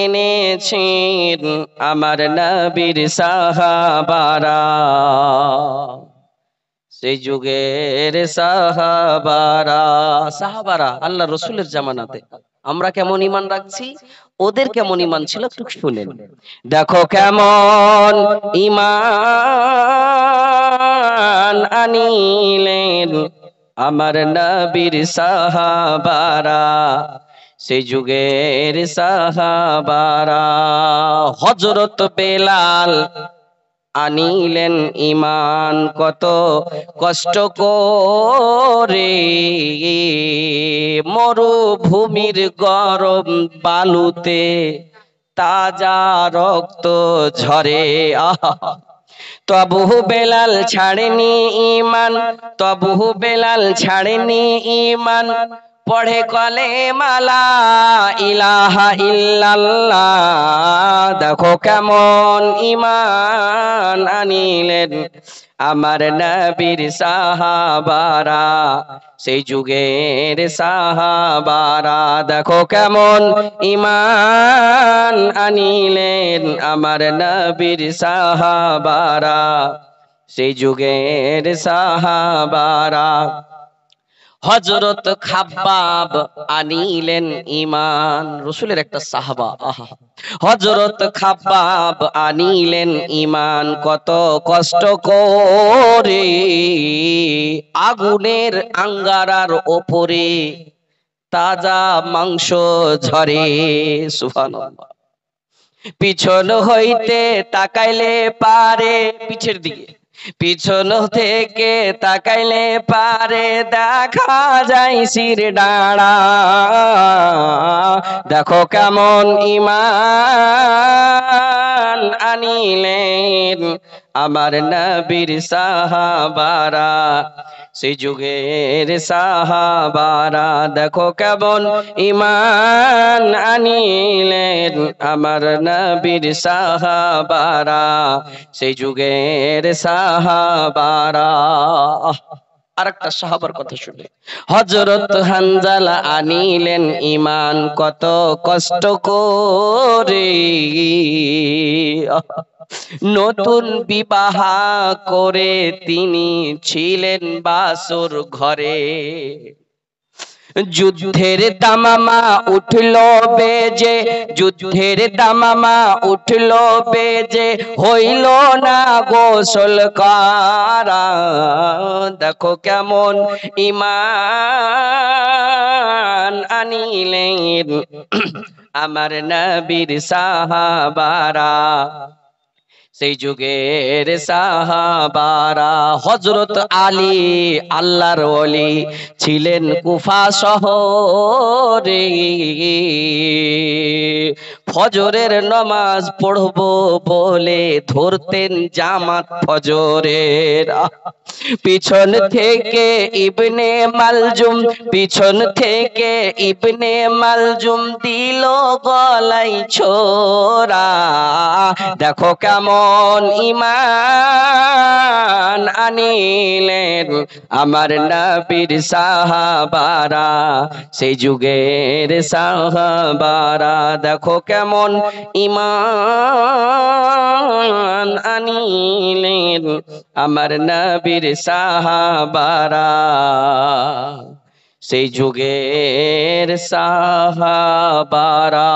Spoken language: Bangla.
এনেছেন আমার নবীর সাহাবারা, সেই যুগের সাহাবারা। সাহাবারা আল্লাহ রসুলের জামানাতে আমরা কেমন ঈমান রাখছি, ওদের কেমন ঈমান ছিল একটু শুনেন। দেখো কেমন ঈমান আনিলেন আমার নবীর সাহাবারা, সেই যুগের সাহাবারা। হযরত বেলাল আনিলেন ঈমান কত কষ্ট করে, মরুভূমির গরম বালুতে তাজা রক্ত ঝরে। আহা, তবু বেলাল ছাড়েনি ঈমান, তবু বেলাল ছাড়েনি ঈমান, পড়ে কলেমা লা ইলাহা ইল্লাল্লাহ। দেখো কেমন ঈমান আনিলেন আমার নবীর সাহাবারা, সেই যুগের সাহাবারা। দেখো কেমন ঈমান আনিলেন আমার নবীর সাহাবারা, সেই যুগের সাহাবারা। হযরত খাব্বাব আনিলেন ঈমান, রসুলের একটা সাহাবা। আহা, হযরত খাব্বাব আনিলেন ঈমান কত কষ্ট করে, আগুনের আঙ্গারার ওপরে তাজা মাংস ঝরে। সুবহানাল্লাহ। পিছন হইতে তাকাইলে পারে, পিছের দিকে পিছন থেকে তাকাইলে পারে দেখা যায় শির ডাঁড়া। দেখো কেমন ঈমান আনিলেন আমার নবীর সাহাবারা, সেই যুগের সাহাবারা। দেখো কেমন ঈমান আনিলেন আমার নবীর সাহাবারা, সেই যুগের সাহাবারা। আরেকটা সাহাবার কথা শুনে, হযরত হানজালা আনিলেন ঈমান কত কষ্ট করে, নতুন বিবাহ করে তিনি ছিলেন বাসর ঘরে। যুদ্ধের দামামা উঠলো বেজে, যুদ্ধের দামামা উঠলো বেজে, হইল না গোসল করা। দেখো কেমন ঈমান আনিলেন আমার নবীর সাহাবারা, সেই যুগের সাহাবারা। হযরত আলী আল্লাহর ওলি ছিলেন কুফা শহরে, ফজরের নামাজ পড়বো বলে ধরতেন জামাত ফজরের। পিছন থেকে ইবনে মালজুম, পিছন থেকে ইবনে মালজুম দিল গলাই ছোরা। দেখো কেমন ঈমান আনিলেন আমার নবীর সাহাবারা, সেই যুগের সাহাবারা। দেখো কেমন ঈমান আনিলেন আমার নবীর সাহাবারা, সেই যুগের সাহাবারা।